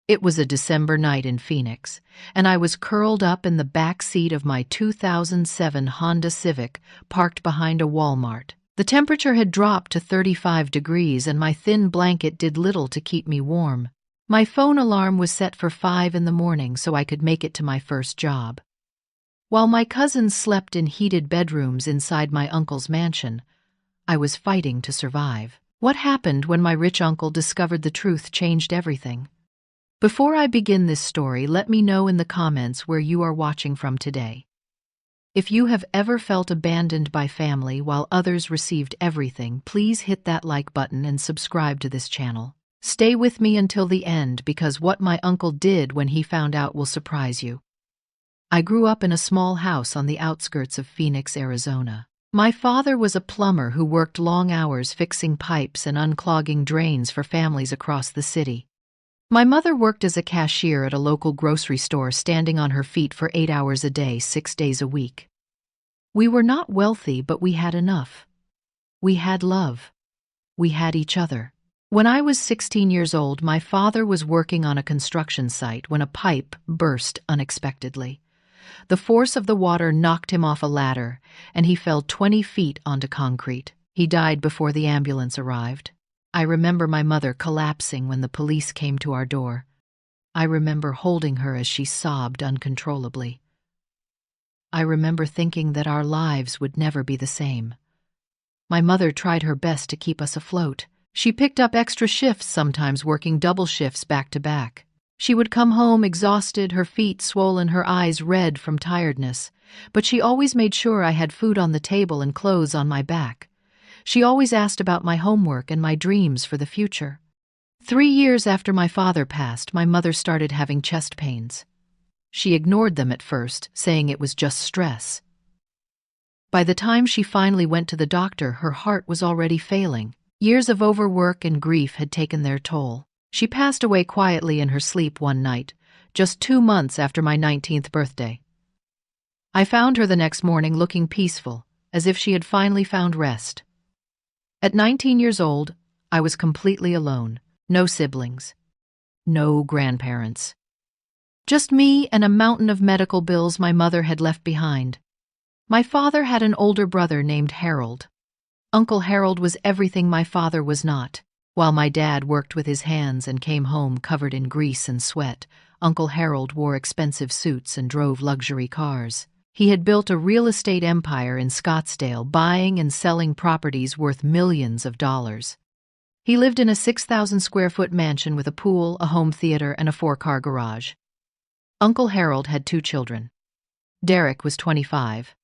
It was a December night in Phoenix, and I was curled up in the back seat of my 2007 Honda Civic parked behind a Walmart. The temperature had dropped to 35 degrees and my thin blanket did little to keep me warm. My phone alarm was set for 5 in the morning so I could make it to my first job. While my cousins slept in heated bedrooms inside my uncle's mansion, I was fighting to survive. What happened when my rich uncle discovered the truth changed everything. Before I begin this story, let me know in the comments where you are watching from today. If you have ever felt abandoned by family while others received everything, please hit that like button and subscribe to this channel. Stay with me until the end because what my uncle did when he found out will surprise you. I grew up in a small house on the outskirts of Phoenix, Arizona. My father was a plumber who worked long hours fixing pipes and unclogging drains for families across the city. My mother worked as a cashier at a local grocery store, standing on her feet for 8 hours a day, 6 days a week. We were not wealthy, but we had enough. We had love. We had each other. When I was 16 years old, my father was working on a construction site when a pipe burst unexpectedly. The force of the water knocked him off a ladder, and he fell 20 feet onto concrete. He died before the ambulance arrived. I remember my mother collapsing when the police came to our door. I remember holding her as she sobbed uncontrollably. I remember thinking that our lives would never be the same. My mother tried her best to keep us afloat. She picked up extra shifts, sometimes working double shifts back to back. She would come home exhausted, her feet swollen, her eyes red from tiredness, but she always made sure I had food on the table and clothes on my back. She always asked about my homework and my dreams for the future. 3 years after my father passed, my mother started having chest pains. She ignored them at first, saying it was just stress. By the time she finally went to the doctor, her heart was already failing. Years of overwork and grief had taken their toll. She passed away quietly in her sleep one night, just 2 months after my 19th birthday. I found her the next morning looking peaceful, as if she had finally found rest. At 19 years old, I was completely alone. No siblings. No grandparents. Just me and a mountain of medical bills my mother had left behind. My father had an older brother named Harold. Uncle Harold was everything my father was not. While my dad worked with his hands and came home covered in grease and sweat, Uncle Harold wore expensive suits and drove luxury cars. He had built a real estate empire in Scottsdale, buying and selling properties worth millions of dollars. He lived in a 6,000-square-foot mansion with a pool, a home theater, and a 4-car garage. Uncle Harold had 2 children. Derek was 25,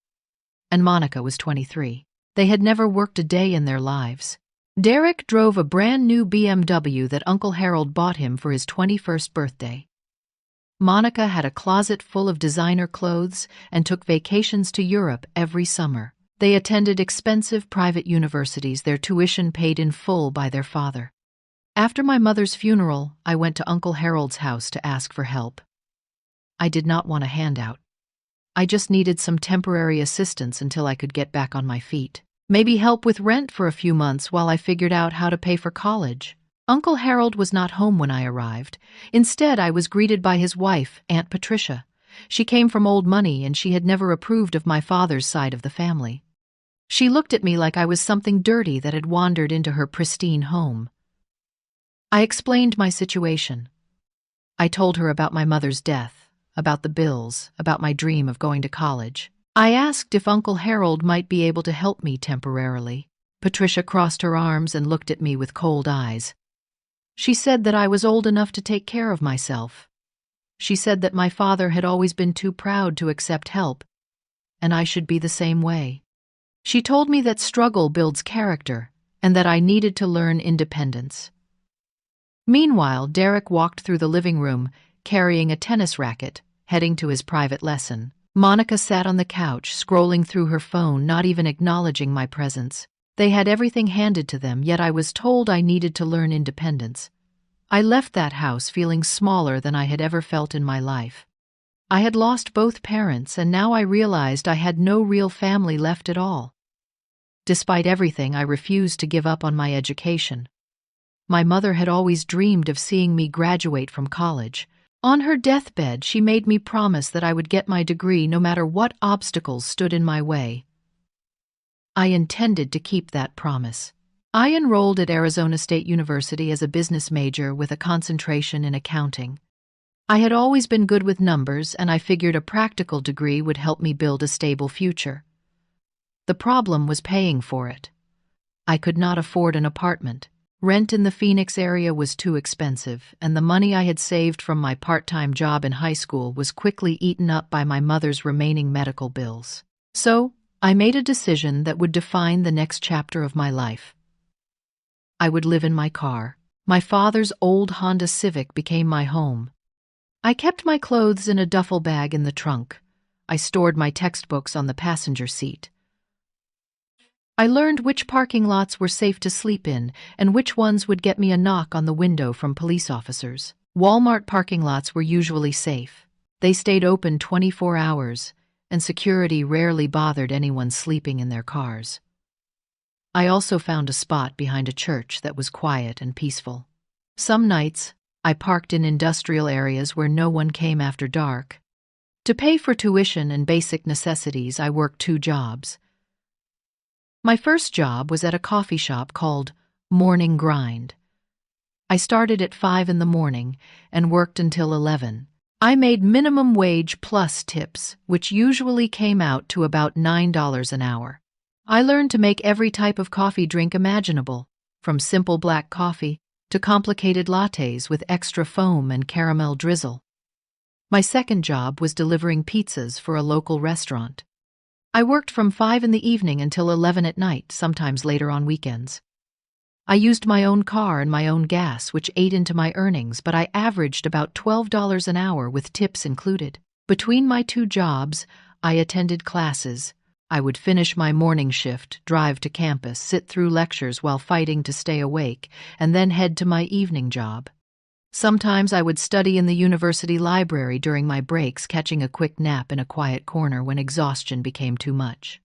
and Monica was 23. They had never worked a day in their lives. Derek drove a brand-new BMW that Uncle Harold bought him for his 21st birthday. Monica had a closet full of designer clothes and took vacations to Europe every summer. They attended expensive private universities, their tuition paid in full by their father. After my mother's funeral, I went to Uncle Harold's house to ask for help. I did not want a handout. I just needed some temporary assistance until I could get back on my feet. Maybe help with rent for a few months while I figured out how to pay for college. Uncle Harold was not home when I arrived. Instead, I was greeted by his wife, Aunt Patricia. She came from old money and she had never approved of my father's side of the family. She looked at me like I was something dirty that had wandered into her pristine home. I explained my situation. I told her about my mother's death, about the bills, about my dream of going to college. I asked if Uncle Harold might be able to help me temporarily. Patricia crossed her arms and looked at me with cold eyes. She said that I was old enough to take care of myself. She said that my father had always been too proud to accept help, and I should be the same way. She told me that struggle builds character and that I needed to learn independence. Meanwhile, Derek walked through the living room, carrying a tennis racket, heading to his private lesson. Monica sat on the couch, scrolling through her phone, not even acknowledging my presence. They had everything handed to them, yet I was told I needed to learn independence. I left that house feeling smaller than I had ever felt in my life. I had lost both parents, and now I realized I had no real family left at all. Despite everything, I refused to give up on my education. My mother had always dreamed of seeing me graduate from college. On her deathbed, she made me promise that I would get my degree no matter what obstacles stood in my way. I intended to keep that promise. I enrolled at Arizona State University as a business major with a concentration in accounting. I had always been good with numbers, and I figured a practical degree would help me build a stable future. The problem was paying for it. I could not afford an apartment. Rent in the Phoenix area was too expensive, and the money I had saved from my part-time job in high school was quickly eaten up by my mother's remaining medical bills. So, I made a decision that would define the next chapter of my life. I would live in my car. My father's old Honda Civic became my home. I kept my clothes in a duffel bag in the trunk. I stored my textbooks on the passenger seat. I learned which parking lots were safe to sleep in and which ones would get me a knock on the window from police officers. Walmart parking lots were usually safe. They stayed open 24 hours, and security rarely bothered anyone sleeping in their cars. I also found a spot behind a church that was quiet and peaceful. Some nights, I parked in industrial areas where no one came after dark. To pay for tuition and basic necessities, I worked 2 jobs. My first job was at a coffee shop called Morning Grind. I started at 5 in the morning and worked until 11. I made minimum wage plus tips, which usually came out to about $9 an hour. I learned to make every type of coffee drink imaginable, from simple black coffee to complicated lattes with extra foam and caramel drizzle. My second job was delivering pizzas for a local restaurant. I worked from 5 in the evening until 11 at night, sometimes later on weekends. I used my own car and my own gas, which ate into my earnings, but I averaged about $12 an hour with tips included. Between my 2 jobs, I attended classes. I would finish my morning shift, drive to campus, sit through lectures while fighting to stay awake, and then head to my evening job. Sometimes I would study in the university library during my breaks, catching a quick nap in a quiet corner when exhaustion became too much.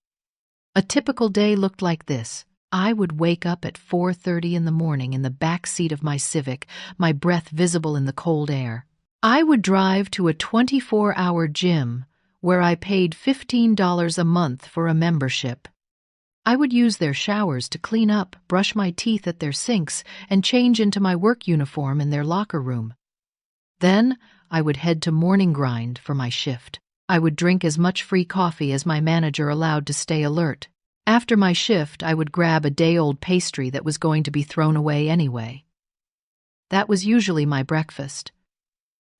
A typical day looked like this. I would wake up at 4:30 in the morning in the back seat of my Civic, my breath visible in the cold air. I would drive to a 24-hour gym where I paid $15 a month for a membership. I would use their showers to clean up, brush my teeth at their sinks, and change into my work uniform in their locker room. Then, I would head to Morning Grind for my shift. I would drink as much free coffee as my manager allowed to stay alert. After my shift, I would grab a day-old pastry that was going to be thrown away anyway. That was usually my breakfast.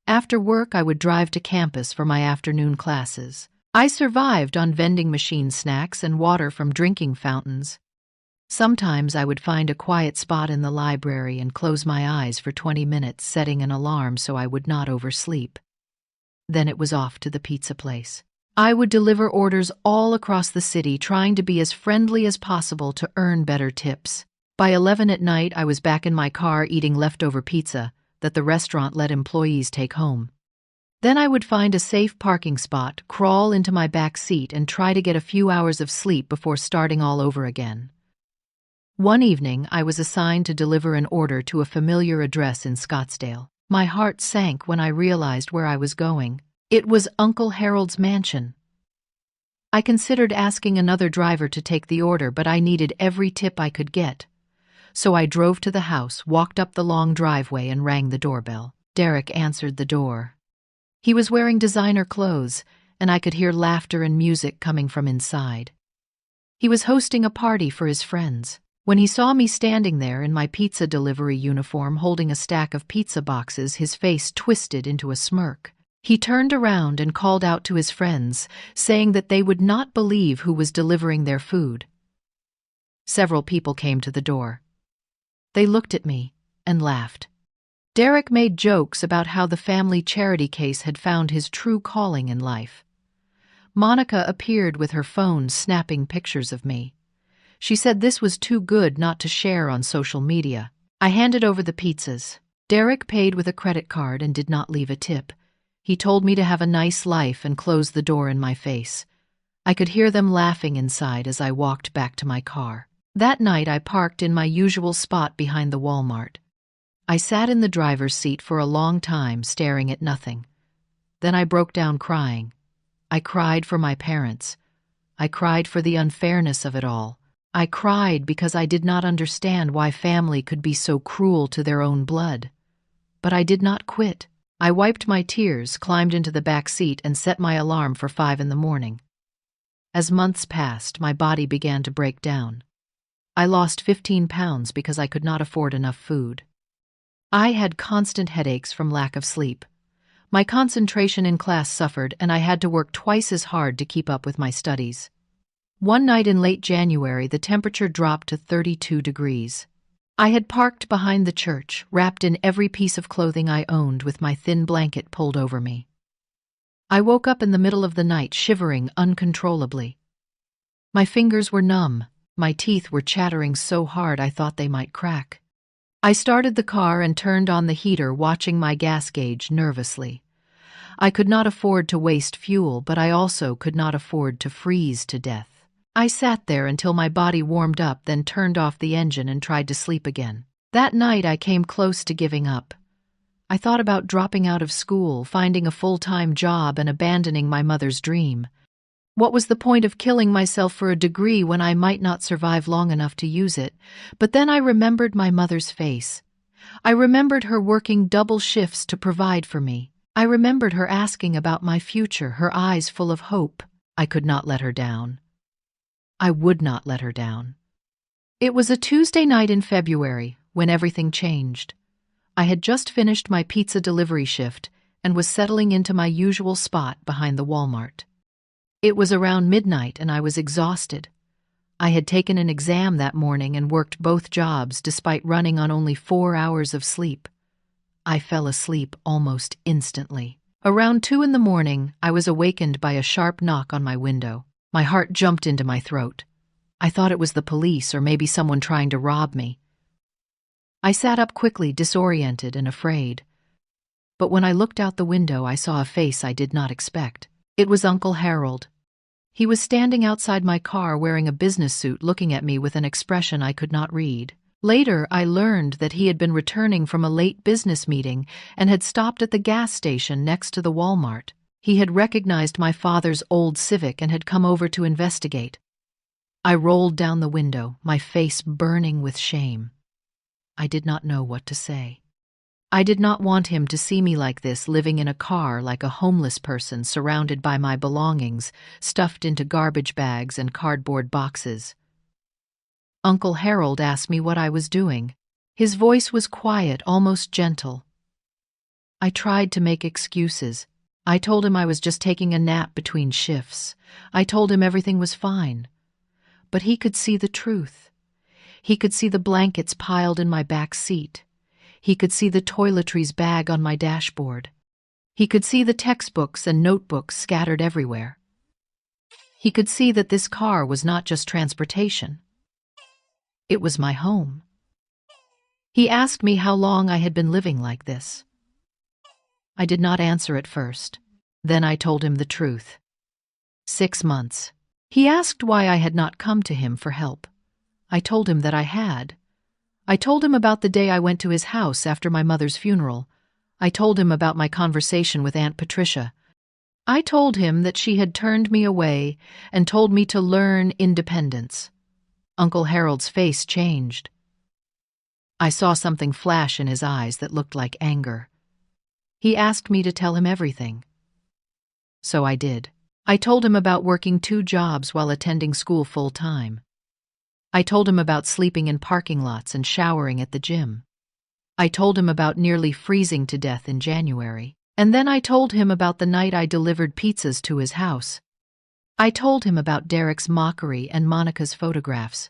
After work, I would drive to campus for my afternoon classes. I survived on vending machine snacks and water from drinking fountains. Sometimes I would find a quiet spot in the library and close my eyes for 20 minutes, setting an alarm so I would not oversleep. Then it was off to the pizza place. I would deliver orders all across the city, trying to be as friendly as possible to earn better tips. By 11 at night, I was back in my car eating leftover pizza that the restaurant let employees take home. Then I would find a safe parking spot, crawl into my back seat, and try to get a few hours of sleep before starting all over again. One evening, I was assigned to deliver an order to a familiar address in Scottsdale. My heart sank when I realized where I was going. It was Uncle Harold's mansion. I considered asking another driver to take the order, but I needed every tip I could get. So I drove to the house, walked up the long driveway, and rang the doorbell. Derek answered the door. He was wearing designer clothes, and I could hear laughter and music coming from inside. He was hosting a party for his friends. When he saw me standing there in my pizza delivery uniform holding a stack of pizza boxes, his face twisted into a smirk. He turned around and called out to his friends, saying that they would not believe who was delivering their food. Several people came to the door. They looked at me and laughed. Derek made jokes about how the family charity case had found his true calling in life. Monica appeared with her phone snapping pictures of me. She said this was too good not to share on social media. I handed over the pizzas. Derek paid with a credit card and did not leave a tip. He told me to have a nice life and closed the door in my face. I could hear them laughing inside as I walked back to my car. That night I parked in my usual spot behind the Walmart. I sat in the driver's seat for a long time, staring at nothing. Then I broke down crying. I cried for my parents. I cried for the unfairness of it all. I cried because I did not understand why family could be so cruel to their own blood. But I did not quit. I wiped my tears, climbed into the back seat, and set my alarm for 5 in the morning. As months passed, my body began to break down. I lost 15 pounds because I could not afford enough food. I had constant headaches from lack of sleep. My concentration in class suffered, and I had to work twice as hard to keep up with my studies. One night in late January, the temperature dropped to 32 degrees. I had parked behind the church, wrapped in every piece of clothing I owned, with my thin blanket pulled over me. I woke up in the middle of the night, shivering uncontrollably. My fingers were numb. My teeth were chattering so hard I thought they might crack. I started the car and turned on the heater, watching my gas gauge nervously. I could not afford to waste fuel, but I also could not afford to freeze to death. I sat there until my body warmed up, then turned off the engine and tried to sleep again. That night I came close to giving up. I thought about dropping out of school, finding a full-time job, and abandoning my mother's dream. What was the point of killing myself for a degree when I might not survive long enough to use it? But then I remembered my mother's face. I remembered her working double shifts to provide for me. I remembered her asking about my future, her eyes full of hope. I could not let her down. I would not let her down. It was a Tuesday night in February when everything changed. I had just finished my pizza delivery shift and was settling into my usual spot behind the Walmart. It was around midnight and I was exhausted. I had taken an exam that morning and worked both jobs despite running on only 4 hours of sleep. I fell asleep almost instantly. Around 2 in the morning, I was awakened by a sharp knock on my window. My heart jumped into my throat. I thought it was the police or maybe someone trying to rob me. I sat up quickly, disoriented and afraid. But when I looked out the window, I saw a face I did not expect. It was Uncle Harold. He was standing outside my car wearing a business suit, looking at me with an expression I could not read. Later, I learned that he had been returning from a late business meeting and had stopped at the gas station next to the Walmart. He had recognized my father's old Civic and had come over to investigate. I rolled down the window, my face burning with shame. I did not know what to say. I did not want him to see me like this, living in a car like a homeless person, surrounded by my belongings, stuffed into garbage bags and cardboard boxes. Uncle Harold asked me what I was doing. His voice was quiet, almost gentle. I tried to make excuses. I told him I was just taking a nap between shifts. I told him everything was fine. But he could see the truth. He could see the blankets piled in my back seat. He could see the toiletries bag on my dashboard. He could see the textbooks and notebooks scattered everywhere. He could see that this car was not just transportation. It was my home. He asked me how long I had been living like this. I did not answer at first. Then I told him the truth. 6 months. He asked why I had not come to him for help. I told him that I had. I told him about the day I went to his house after my mother's funeral. I told him about my conversation with Aunt Patricia. I told him that she had turned me away and told me to learn independence. Uncle Harold's face changed. I saw something flash in his eyes that looked like anger. He asked me to tell him everything. So I did. I told him about working 2 jobs while attending school full-time. I told him about sleeping in parking lots and showering at the gym. I told him about nearly freezing to death in January. And then I told him about the night I delivered pizzas to his house. I told him about Derek's mockery and Monica's photographs.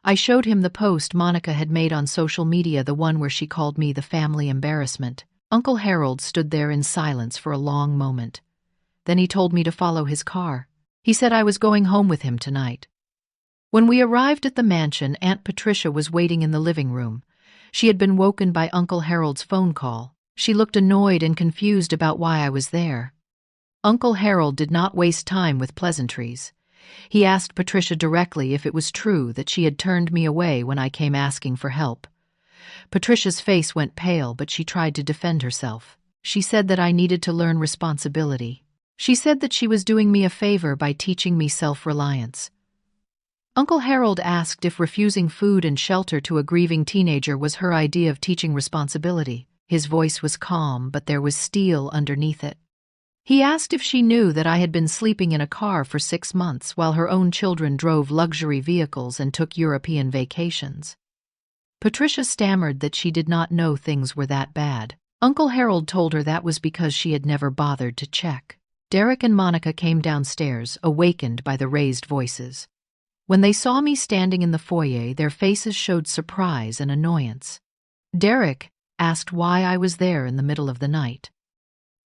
I showed him the post Monica had made on social media, the one where she called me the family embarrassment. Uncle Harold stood there in silence for a long moment. Then he told me to follow his car. He said I was going home with him tonight. When we arrived at the mansion, Aunt Patricia was waiting in the living room. She had been woken by Uncle Harold's phone call. She looked annoyed and confused about why I was there. Uncle Harold did not waste time with pleasantries. He asked Patricia directly if it was true that she had turned me away when I came asking for help. Patricia's face went pale, but she tried to defend herself. She said that I needed to learn responsibility. She said that she was doing me a favor by teaching me self-reliance. Uncle Harold asked if refusing food and shelter to a grieving teenager was her idea of teaching responsibility. His voice was calm, but there was steel underneath it. He asked if she knew that I had been sleeping in a car for 6 months while her own children drove luxury vehicles and took European vacations. Patricia stammered that she did not know things were that bad. Uncle Harold told her that was because she had never bothered to check. Derek and Monica came downstairs, awakened by the raised voices. When they saw me standing in the foyer, their faces showed surprise and annoyance. Derek asked why I was there in the middle of the night.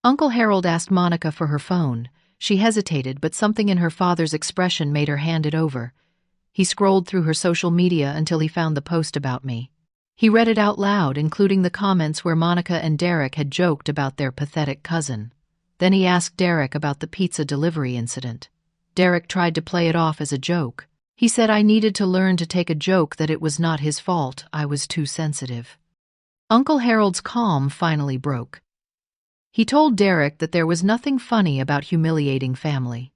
Uncle Harold asked Monica for her phone. She hesitated, but something in her father's expression made her hand it over. He scrolled through her social media until he found the post about me. He read it out loud, including the comments where Monica and Derek had joked about their pathetic cousin. Then he asked Derek about the pizza delivery incident. Derek tried to play it off as a joke. He said I needed to learn to take a joke, that it was not his fault, I was too sensitive. Uncle Harold's calm finally broke. He told Derek that there was nothing funny about humiliating family.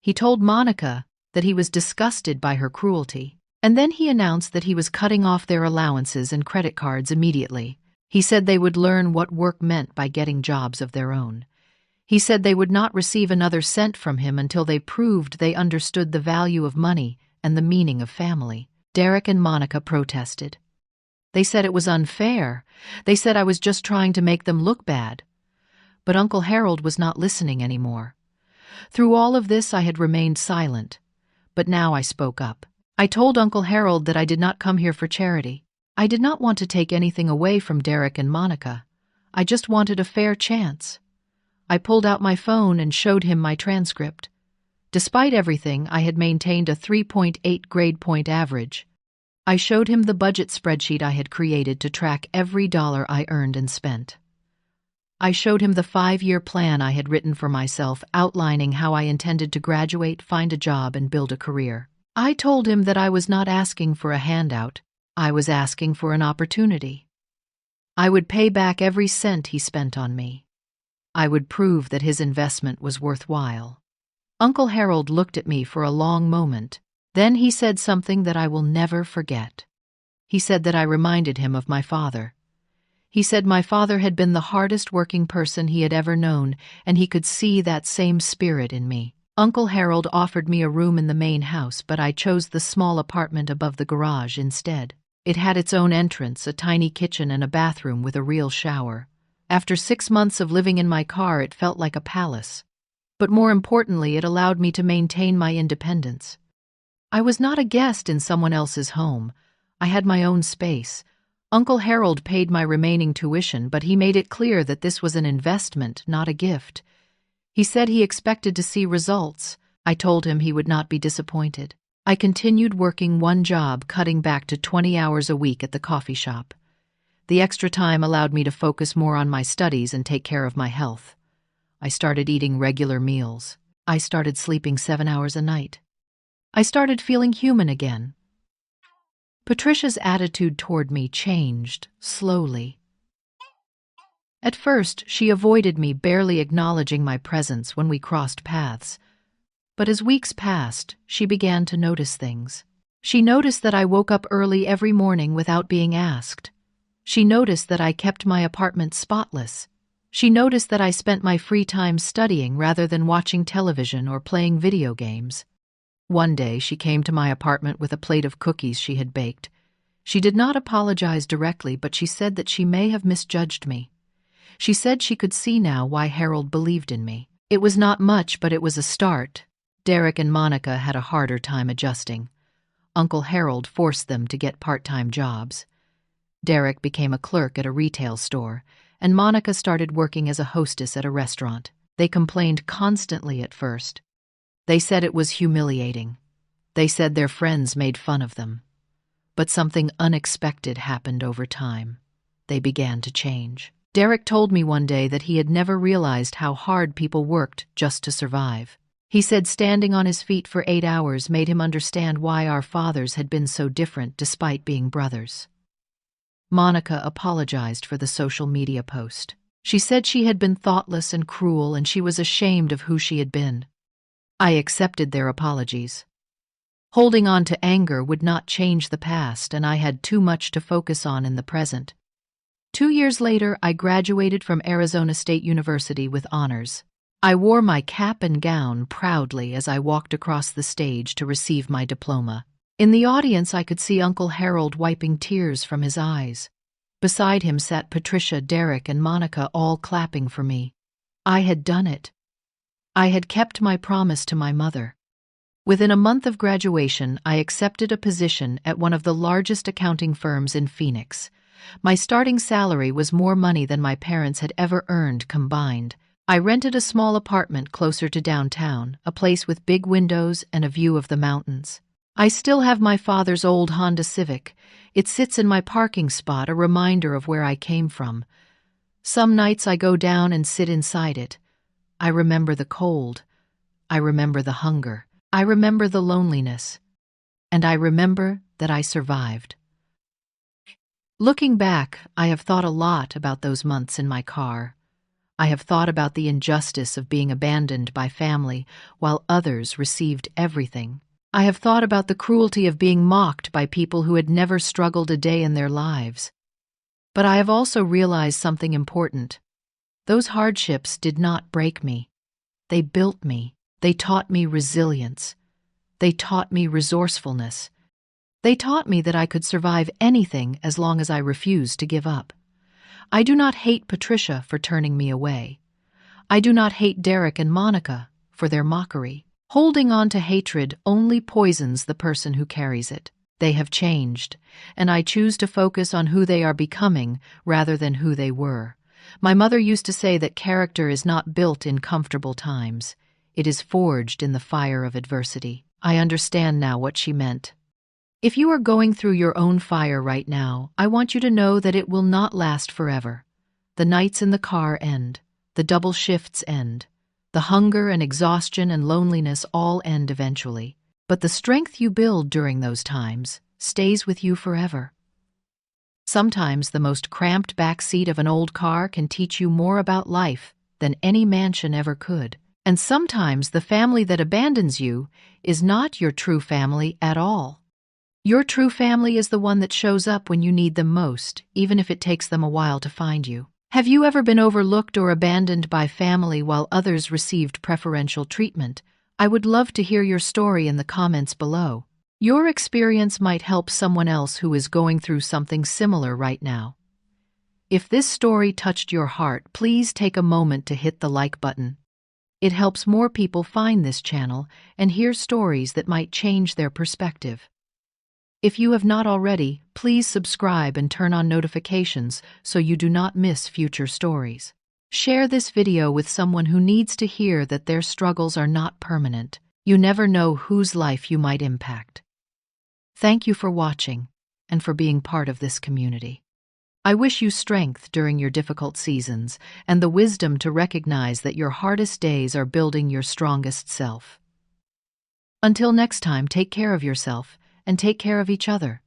He told Monica that he was disgusted by her cruelty, and then he announced that he was cutting off their allowances and credit cards immediately. He said they would learn what work meant by getting jobs of their own. He said they would not receive another cent from him until they proved they understood the value of money and the meaning of family. Derek and Monica protested. They said it was unfair. They said I was just trying to make them look bad. But Uncle Harold was not listening anymore. Through all of this, I had remained silent. But now I spoke up. I told Uncle Harold that I did not come here for charity. I did not want to take anything away from Derek and Monica. I just wanted a fair chance. I pulled out my phone and showed him my transcript. Despite everything, I had maintained a 3.8 grade point average. I showed him the budget spreadsheet I had created to track every dollar I earned and spent. I showed him the 5-year plan I had written for myself, outlining how I intended to graduate, find a job, and build a career. I told him that I was not asking for a handout. I was asking for an opportunity. I would pay back every cent he spent on me. I would prove that his investment was worthwhile. Uncle Harold looked at me for a long moment. Then he said something that I will never forget. He said that I reminded him of my father. He said my father had been the hardest working person he had ever known, and he could see that same spirit in me. Uncle Harold offered me a room in the main house, but I chose the small apartment above the garage instead. It had its own entrance, a tiny kitchen, and a bathroom with a real shower. After 6 months of living in my car, it felt like a palace. But more importantly, it allowed me to maintain my independence. I was not a guest in someone else's home. I had my own space. Uncle Harold paid my remaining tuition, but he made it clear that this was an investment, not a gift. He said he expected to see results. I told him he would not be disappointed. I continued working one job, cutting back to 20 hours a week at the coffee shop. The extra time allowed me to focus more on my studies and take care of my health. I started eating regular meals. I started sleeping 7 hours a night. I started feeling human again. Patricia's attitude toward me changed, slowly. At first, she avoided me, barely acknowledging my presence when we crossed paths. But as weeks passed, she began to notice things. She noticed that I woke up early every morning without being asked. She noticed that I kept my apartment spotless. She noticed that I spent my free time studying rather than watching television or playing video games. One day, she came to my apartment with a plate of cookies she had baked. She did not apologize directly, but she said that she may have misjudged me. She said she could see now why Harold believed in me. It was not much, but it was a start. Derek and Monica had a harder time adjusting. Uncle Harold forced them to get part-time jobs. Derek became a clerk at a retail store, and Monica started working as a hostess at a restaurant. They complained constantly at first. They said it was humiliating. They said their friends made fun of them. But something unexpected happened over time. They began to change. Derek told me one day that he had never realized how hard people worked just to survive. He said standing on his feet for 8 hours made him understand why our fathers had been so different despite being brothers. Monica apologized for the social media post. She said she had been thoughtless and cruel and she was ashamed of who she had been. I accepted their apologies. Holding on to anger would not change the past, and I had too much to focus on in the present. 2 years later, I graduated from Arizona State University with honors. I wore my cap and gown proudly as I walked across the stage to receive my diploma. In the audience, I could see Uncle Harold wiping tears from his eyes. Beside him sat Patricia, Derek, and Monica, all clapping for me. I had done it. I had kept my promise to my mother. Within a month of graduation, I accepted a position at one of the largest accounting firms in Phoenix. My starting salary was more money than my parents had ever earned combined. I rented a small apartment closer to downtown, a place with big windows and a view of the mountains. I still have my father's old Honda Civic. It sits in my parking spot, a reminder of where I came from. Some nights I go down and sit inside it. I remember the cold. I remember the hunger. I remember the loneliness. And I remember that I survived. Looking back, I have thought a lot about those months in my car. I have thought about the injustice of being abandoned by family while others received everything. I have thought about the cruelty of being mocked by people who had never struggled a day in their lives. But I have also realized something important. Those hardships did not break me. They built me. They taught me resilience. They taught me resourcefulness. They taught me that I could survive anything as long as I refused to give up. I do not hate Patricia for turning me away. I do not hate Derek and Monica for their mockery. Holding on to hatred only poisons the person who carries it. They have changed, and I choose to focus on who they are becoming rather than who they were. My mother used to say that character is not built in comfortable times. It is forged in the fire of adversity. I understand now what she meant. If you are going through your own fire right now, I want you to know that it will not last forever. The nights in the car end. The double shifts end. The hunger and exhaustion and loneliness all end eventually. But the strength you build during those times stays with you forever. Sometimes the most cramped back seat of an old car can teach you more about life than any mansion ever could. And sometimes the family that abandons you is not your true family at all. Your true family is the one that shows up when you need them most, even if it takes them a while to find you. Have you ever been overlooked or abandoned by family while others received preferential treatment? I would love to hear your story in the comments below. Your experience might help someone else who is going through something similar right now. If this story touched your heart, please take a moment to hit the like button. It helps more people find this channel and hear stories that might change their perspective. If you have not already, please subscribe and turn on notifications so you do not miss future stories. Share this video with someone who needs to hear that their struggles are not permanent. You never know whose life you might impact. Thank you for watching and for being part of this community. I wish you strength during your difficult seasons and the wisdom to recognize that your hardest days are building your strongest self. Until next time, take care of yourself and take care of each other.